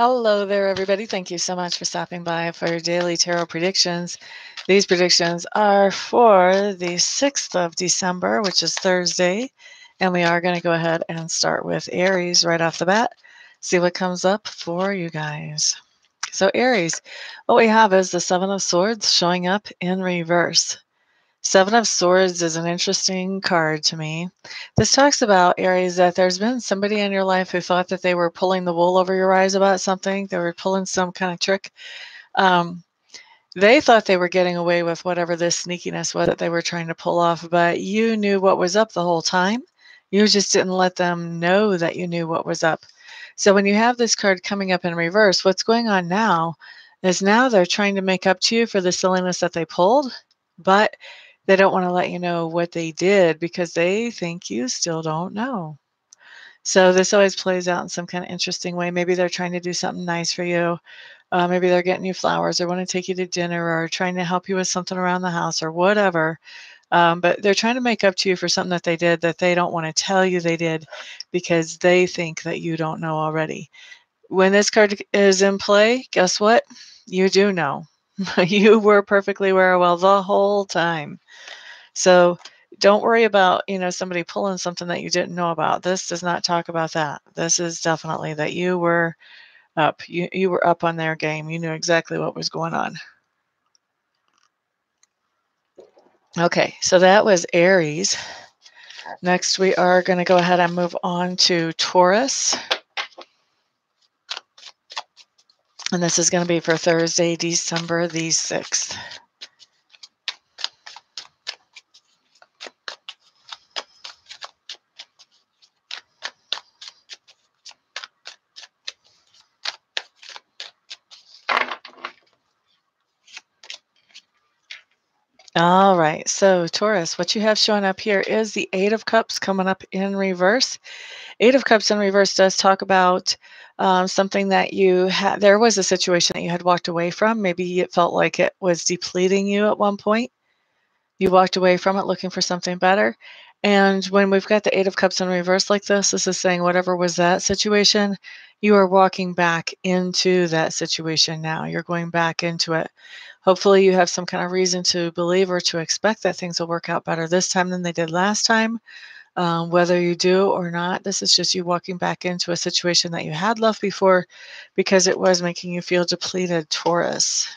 Hello there, everybody. Thank you so much for stopping by for your daily tarot predictions. These predictions are for the 6th of December, which is Thursday. And we are going to go ahead and start with Aries right off the bat. See what comes up for you guys. So, Aries, what we have is the Seven of Swords showing up in reverse. Seven of Swords is an interesting card to me. This talks about, Aries, that there's been somebody in your life who thought that they were pulling the wool over your eyes about something. They were pulling some kind of trick. Um, they thought they were getting away with whatever this sneakiness was that they were trying to pull off, but you knew what was up the whole time. You just didn't let them know that you knew what was up. So when you have this card coming up in reverse, what's going on now is now they're trying to make up to you for the silliness that they pulled, but they don't want to let you know what they did because they think you still don't know. So this always plays out in some kind of interesting way. Maybe they're trying to do something nice for you. Maybe they're getting you flowers or want to take you to dinner or trying to help you with something around the house or whatever. But they're trying to make up to you for something that they did that they don't want to tell you they did because they think that you don't know already. When this card is in play, guess what? You do know. You were perfectly aware well the whole time. So don't worry about, somebody pulling something that you didn't know about. This does not talk about that. This is definitely that you were up. You were up on their game. You knew exactly what was going on. Okay, so that was Aries. Next, we are going to go ahead and move on to Taurus. And this is going to be for Thursday, December the 6th. All right, so Taurus, what you have showing up here is the Eight of Cups coming up in reverse. Eight of Cups in reverse does talk about something that you had. There was a situation that you had walked away from. Maybe it felt like it was depleting you at one point. You walked away from it looking for something better. And when we've got the Eight of Cups in reverse like this is saying whatever was that situation, you are walking back into that situation now. You're going back into it. Hopefully you have some kind of reason to believe or to expect that things will work out better this time than they did last time. Whether you do or not, this is just you walking back into a situation that you had left before because it was making you feel depleted, Taurus.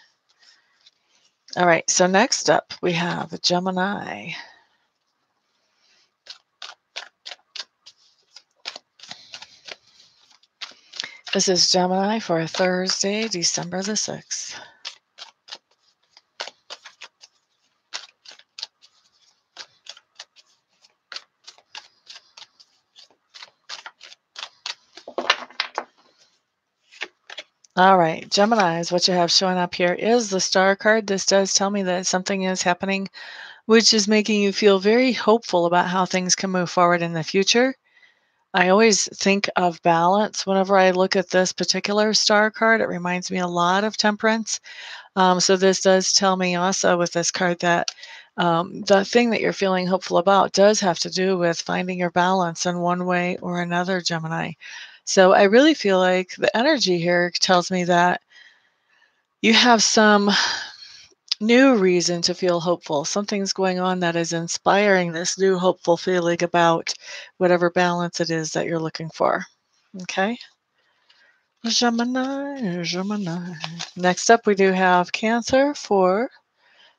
All right, so next up we have Gemini. This is Gemini for Thursday, December the 6th. All right, Geminis, what you have showing up here is the Star card. This does tell me that something is happening, which is making you feel very hopeful about how things can move forward in the future. I always think of balance whenever I look at this particular Star card. It reminds me a lot of Temperance. So this does tell me also with this card that the thing that you're feeling hopeful about does have to do with finding your balance in one way or another, Gemini. So I really feel like the energy here tells me that you have some new reason to feel hopeful. Something's going on that is inspiring this new hopeful feeling about whatever balance it is that you're looking for. Okay? Gemini, Gemini. Next up, we do have Cancer for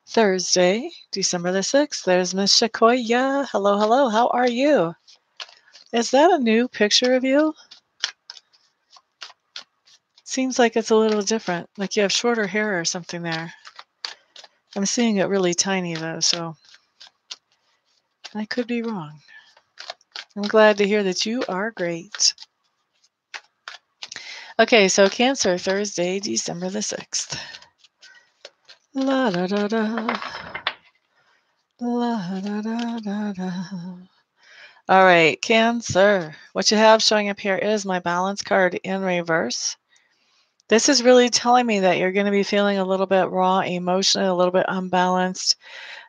Thursday, December the 6th. There's Miss Shakoya. Hello, hello. How are you? Is that a new picture of you? Seems like it's a little different, like you have shorter hair or something there. I'm seeing it really tiny though, so I could be wrong. I'm glad to hear that you are great. Okay, so Cancer, Thursday, December the 6th. La da da da. La da da da da. All right, Cancer. What you have showing up here is my balance card in reverse. This is really telling me that you're going to be feeling a little bit raw emotionally, a little bit unbalanced.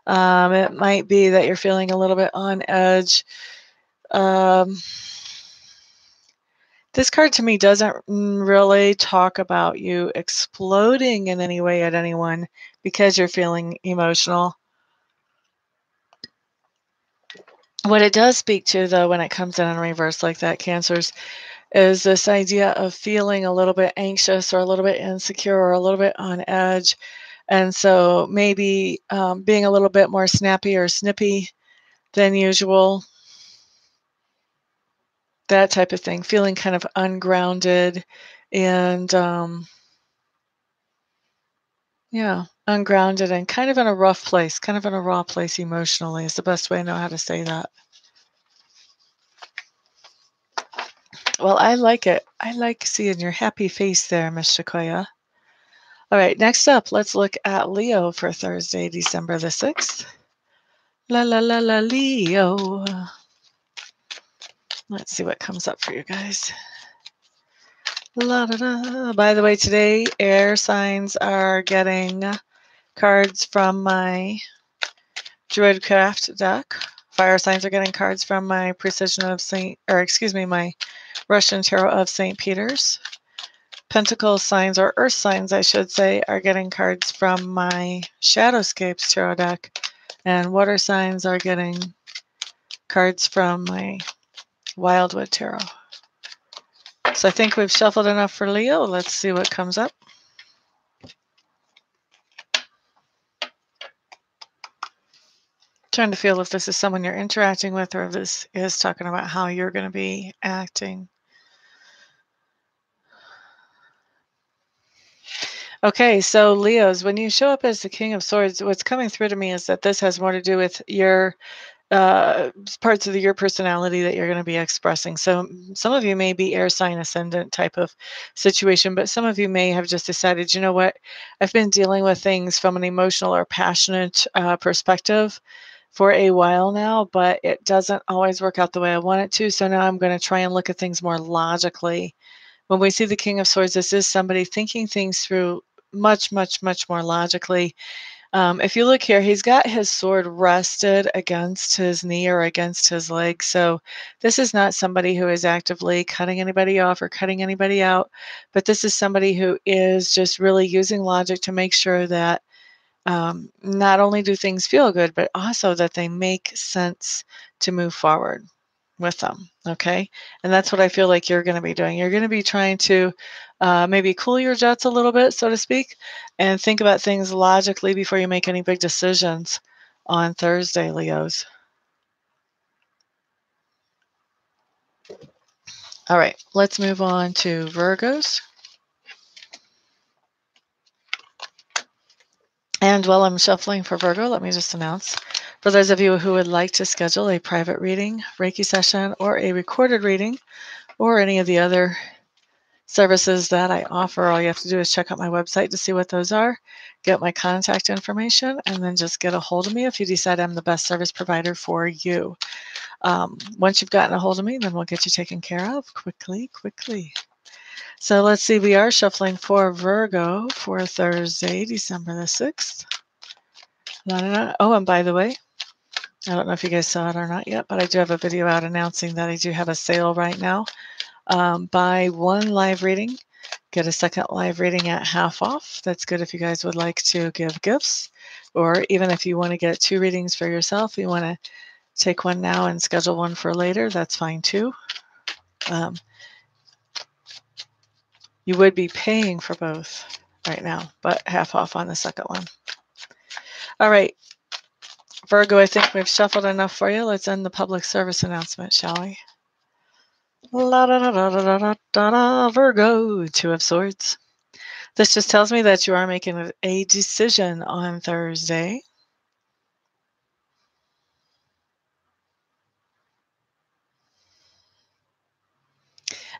It might be that you're feeling a little bit on edge. This card to me doesn't really talk about you exploding in any way at anyone because you're feeling emotional. What it does speak to, though, when it comes in reverse like that, Cancers, is this idea of feeling a little bit anxious or a little bit insecure or a little bit on edge. And so maybe being a little bit more snappy or snippy than usual, that type of thing, feeling kind of ungrounded and, yeah, ungrounded and kind of in a rough place, kind of in a raw place emotionally is the best way I know how to say that. Well, I like it. I like seeing your happy face there, Miss Shakoya. All right, next up, let's look at Leo for Thursday, December the 6th. La la la la Leo. Let's see what comes up for you guys. La da da. By the way, today air signs are getting cards from my Druidcraft deck. Fire signs are getting cards from my Precision of my Russian Tarot of St. Peter's. Pentacle signs, or Earth signs, I should say, are getting cards from my Shadowscapes Tarot deck. And water signs are getting cards from my Wildwood Tarot. So I think we've shuffled enough for Leo. Let's see what comes up. Trying to feel if this is someone you're interacting with or if this is talking about how you're going to be acting. Okay, so Leos, when you show up as the King of Swords, what's coming through to me is that this has more to do with your parts of your personality that you're going to be expressing. So some of you may be air sign ascendant type of situation, but some of you may have just decided, you know what, I've been dealing with things from an emotional or passionate perspective for a while now, but it doesn't always work out the way I want it to. So now I'm going to try and look at things more logically. When we see the King of Swords, this is somebody thinking things through much, much, much more logically. If you look here, he's got his sword rested against his knee or against his leg. So this is not somebody who is actively cutting anybody off or cutting anybody out, but this is somebody who is just really using logic to make sure that not only do things feel good, but also that they make sense to move forward with them. Okay. And that's what I feel like you're going to be doing. You're going to be trying to maybe cool your jets a little bit, so to speak, and think about things logically before you make any big decisions on Thursday, Leos. All right. Let's move on to Virgos. And while I'm shuffling for Virgo, let me just announce, for those of you who would like to schedule a private reading, Reiki session, or a recorded reading, or any of the other services that I offer, all you have to do is check out my website to see what those are, get my contact information, and then just get a hold of me if you decide I'm the best service provider for you. Once you've gotten a hold of me, then we'll get you taken care of quickly. So let's see, we are shuffling for Virgo for Thursday, December the 6th. Oh, and by the way, I don't know if you guys saw it or not yet, but I do have a video out announcing that I do have a sale right now. Buy one live reading, get a second live reading at half off. That's good if you guys would like to give gifts, or even if you want to get two readings for yourself, you want to take one now and schedule one for later, that's fine too. You would be paying for both right now, but half off on the second one. All right, Virgo, I think we've shuffled enough for you. Let's end the public service announcement, shall we? La da da da da da da da, Virgo, Two of Swords. This just tells me that you are making a decision on Thursday.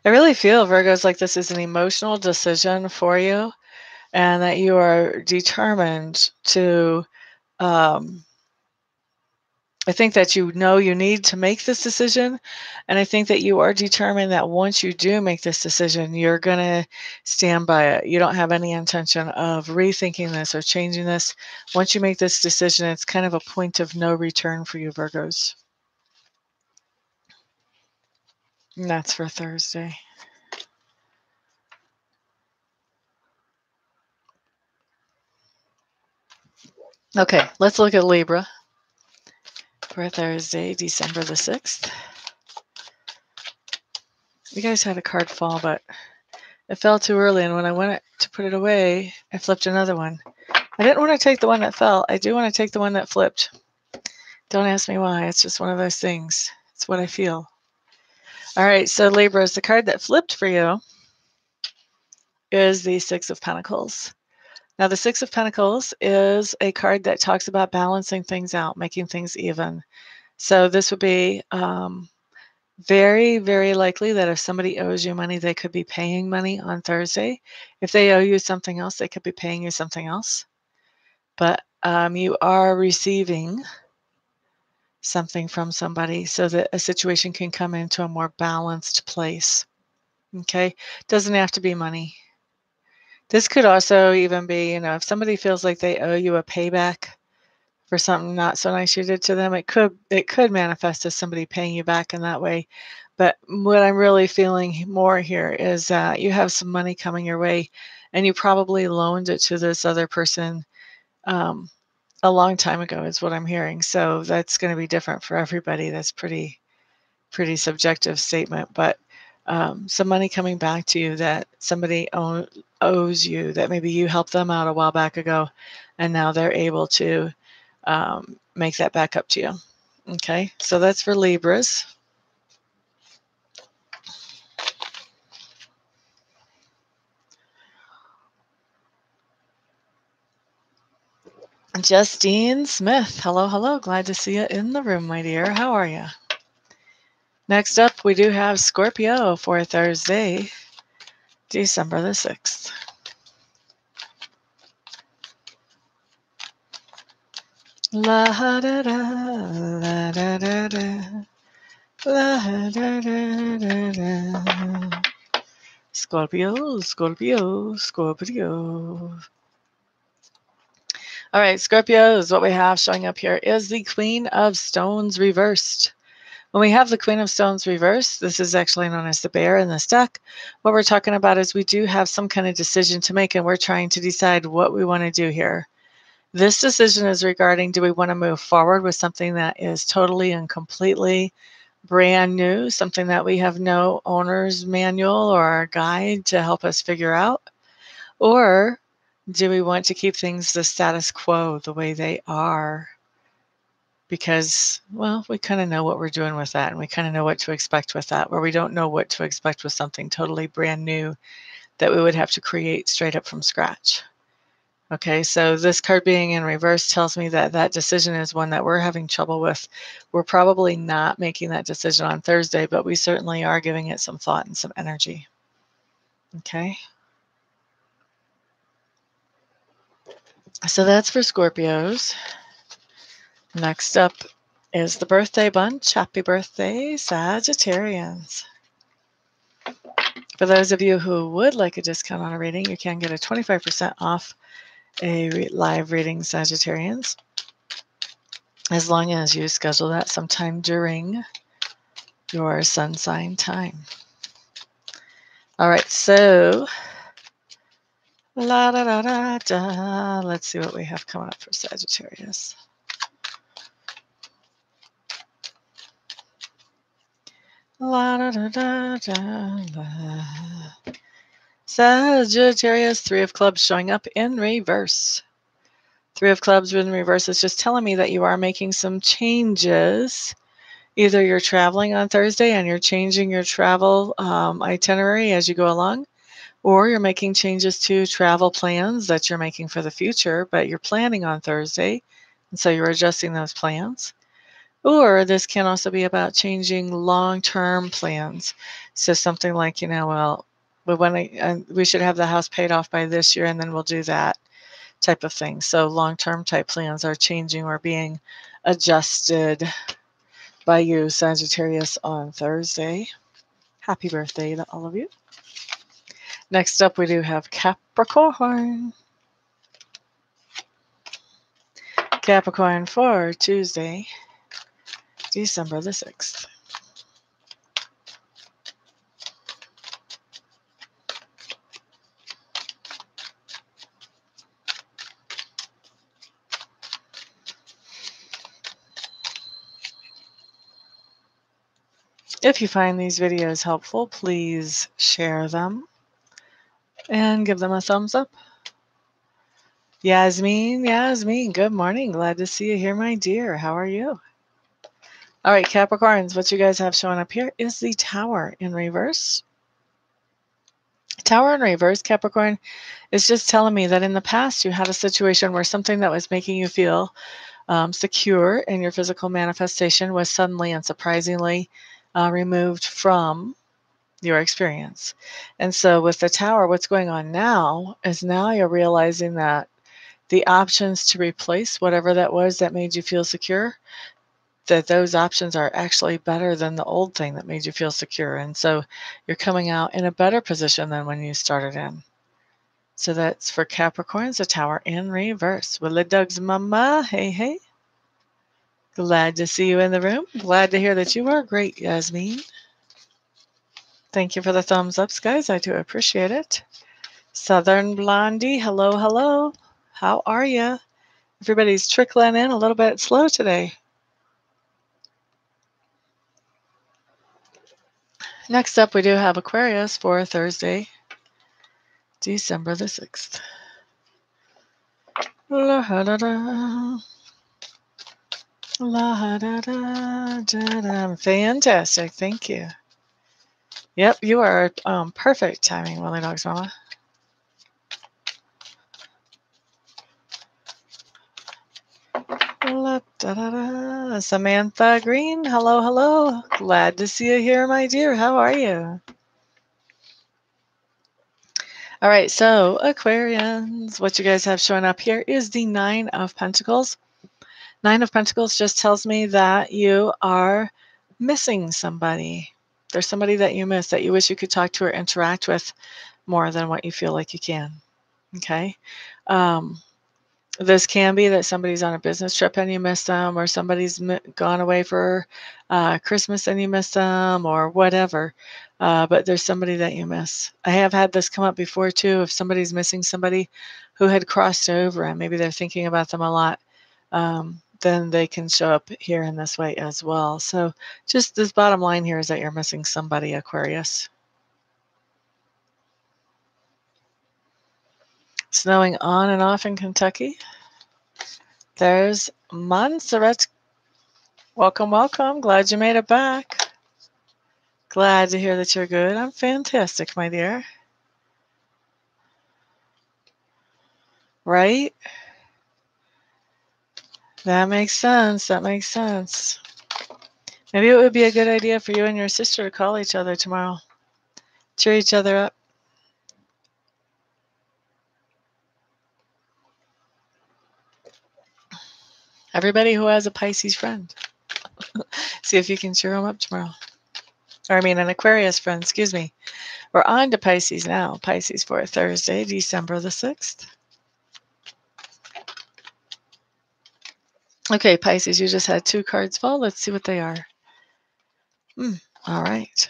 I really feel, Virgos, like this is an emotional decision for you and that you are determined to, I think that you know you need to make this decision. And I think that you are determined that once you do make this decision, you're going to stand by it. You don't have any intention of rethinking this or changing this. Once you make this decision, it's kind of a point of no return for you, Virgos. And that's for Thursday. Okay, let's look at Libra for Thursday, December the 6th. You guys had a card fall, but it fell too early, and when I went to put it away, I flipped another one. I didn't want to take the one that fell. I do want to take the one that flipped. Don't ask me why. It's just one of those things. It's what I feel. All right, so Libra, the card that flipped for you is the Six of Pentacles. Now, the Six of Pentacles is a card that talks about balancing things out, making things even. So this would be very, very likely that if somebody owes you money, they could be paying money on Thursday. If they owe you something else, they could be paying you something else. But you are receiving something from somebody so that a situation can come into a more balanced place. Okay? Doesn't have to be money. This could also even be, if somebody feels like they owe you a payback for something not so nice you did to them, it could manifest as somebody paying you back in that way. But what I'm really feeling more here is you have some money coming your way, and you probably loaned it to this other person a long time ago, is what I'm hearing. So that's going to be different for everybody. That's pretty subjective statement, but some money coming back to you that somebody owes you, that maybe you helped them out a while back ago, and now they're able to make that back up to you. Okay, so that's for Libras. Justine Smith, hello, hello. Glad to see you in the room, my dear. How are you? Next up, we do have Scorpio for Thursday, December the 6th. La da da, la da da da, la da da da da. Scorpio, Scorpio, Scorpio. All right, Scorpios, what we have showing up here is the Queen of Stones reversed. When we have the Queen of Stones reversed, this is actually known as the bear in this deck. What we're talking about is we do have some kind of decision to make, and we're trying to decide what we want to do here. This decision is regarding, do we want to move forward with something that is totally and completely brand new, something that we have no owner's manual or guide to help us figure out? Or do we want to keep things the status quo, the way they are? Because, well, we kind of know what we're doing with that, and we kind of know what to expect with that, where we don't know what to expect with something totally brand new that we would have to create straight up from scratch. Okay, so this card being in reverse tells me that that decision is one that we're having trouble with. We're probably not making that decision on Thursday, but we certainly are giving it some thought and some energy. Okay. So that's for Scorpios. Next up is the birthday bunch. Happy birthday, Sagittarians. For those of you who would like a discount on a reading, you can get a 25% off a live reading, Sagittarians, as long as you schedule that sometime during your sun sign time. All right, so la da da da da. Let's see what we have coming up for Sagittarius. La da da da da da. Sagittarius, Three of Clubs showing up in reverse. Three of Clubs in reverse is just telling me that you are making some changes. Either you're traveling on Thursday and you're changing your travel itinerary as you go along, or you're making changes to travel plans that you're making for the future, but you're planning on Thursday, and so you're adjusting those plans. Or this can also be about changing long-term plans. So something like, well, we should have the house paid off by this year, and then we'll do that type of thing. So long-term type plans are changing or being adjusted by you, Sagittarius, on Thursday. Happy birthday to all of you. Next up, we do have Capricorn. Capricorn for Tuesday, December the 6th. If you find these videos helpful, please share them and give them a thumbs up. Yasmin, good morning. Glad to see you here, my dear. How are you? All right, Capricorns, what you guys have showing up here is the Tower in reverse. Tower in reverse, Capricorn, is just telling me that in the past you had a situation where something that was making you feel secure in your physical manifestation was suddenly and surprisingly removed from your experience. And so with the Tower, what's going on now is now you're realizing that the options to replace whatever that was that made you feel secure, that those options are actually better than the old thing that made you feel secure. And so you're coming out in a better position than when you started in. So that's for Capricorns, the Tower in reverse. Willa Doug's mama, hey, hey. Glad to see you in the room. Glad to hear that you are great, Yasmin. Thank you for the thumbs ups, guys. I do appreciate it. Southern Blondie, hello, hello. How are you? Everybody's trickling in a little bit slow today. Next up, we do have Aquarius for Thursday, December the 6th. La da da. La da da da. Fantastic. Thank you. Yep, you are perfect timing, Willie Dog's mama. La da da da. Samantha Green, hello, hello. Glad to see you here, my dear. How are you? All right, so Aquarians, what you guys have showing up here is the Nine of Pentacles. Nine of Pentacles just tells me that you are missing somebody. There's somebody that you miss that you wish you could talk to or interact with more than what you feel like you can. Okay. This can be that somebody's on a business trip and you miss them, or somebody's gone away for Christmas and you miss them, or whatever. But there's somebody that you miss. I have had this come up before too. If somebody's missing somebody who had crossed over and maybe they're thinking about them a lot, then they can show up here in this way as well. So just this bottom line here is that you're missing somebody, Aquarius. Snowing on and off in Kentucky. There's Montserrat. Welcome, welcome. Glad you made it back. Glad to hear that you're good. I'm fantastic, my dear. Right? That makes sense. That makes sense. Maybe it would be a good idea for you and your sister to call each other tomorrow. Cheer each other up. Everybody who has a Pisces friend. See if you can cheer them up tomorrow. Or I mean an Aquarius friend, excuse me. We're on to Pisces now. Pisces for Thursday, December the 6th. Okay, Pisces, you just had 2 cards fall. Let's see what they are. All right.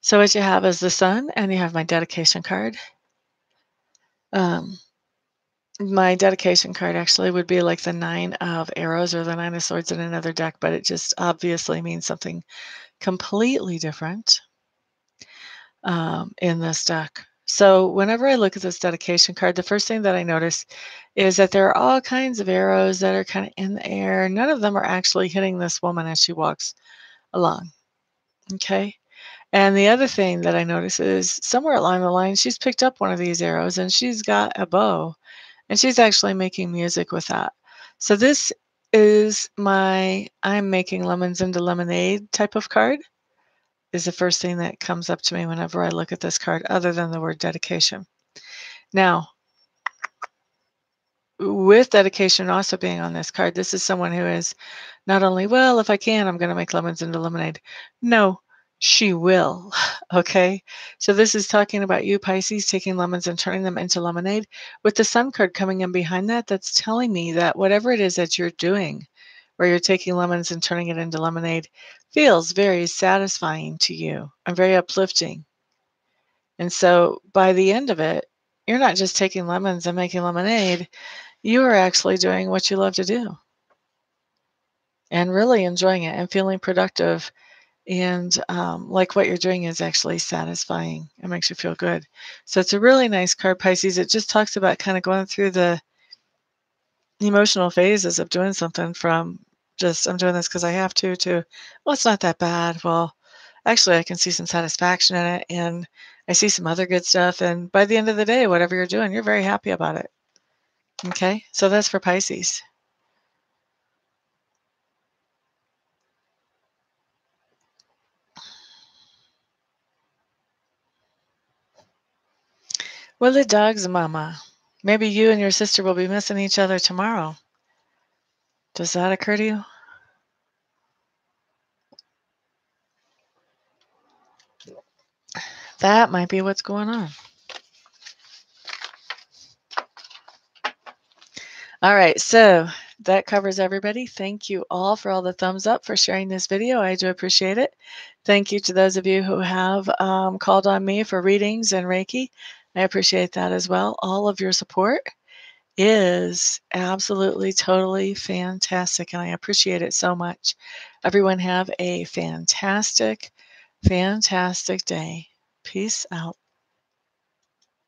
So what you have is the Sun, and you have my dedication card. My dedication card actually would be like the 9 of Arrows or the 9 of Swords in another deck, but it just obviously means something completely different in this deck. So whenever I look at this dedication card, the first thing that I notice is that there are all kinds of arrows that are kind of in the air. None of them are actually hitting this woman as she walks along. Okay. And the other thing that I notice is somewhere along the line, she's picked up one of these arrows and she's got a bow and she's actually making music with that. So this is my I'm making lemons into lemonade type of card. Is the first thing that comes up to me whenever I look at this card, other than the word dedication. Now, with dedication also being on this card, this is someone who is not only, well, if I can, I'm going to make lemons into lemonade. No, she will. Okay. So this is talking about you, Pisces, taking lemons and turning them into lemonade. With the Sun card coming in behind that, that's telling me that whatever it is that you're doing, where you're taking lemons and turning it into lemonade, feels very satisfying to you and very uplifting. And so by the end of it, you're not just taking lemons and making lemonade, you are actually doing what you love to do and really enjoying it and feeling productive And like what you're doing is actually satisfying. It makes you feel good. So it's a really nice card, Pisces. It just talks about kind of going through the emotional phases of doing something from just, I'm doing this because I have to, well, it's not that bad. Well, actually, I can see some satisfaction in it, and I see some other good stuff. And by the end of the day, whatever you're doing, you're very happy about it. Okay, so that's for Pisces. Well, the dog's mama. Maybe you and your sister will be missing each other tomorrow. Does that occur to you? That might be what's going on. All right, so that covers everybody. Thank you all for all the thumbs up for sharing this video. I do appreciate it. Thank you to those of you who have called on me for readings and Reiki. I appreciate that as well. All of your support is absolutely, totally fantastic, and I appreciate it so much. Everyone have a fantastic, fantastic day. Peace out.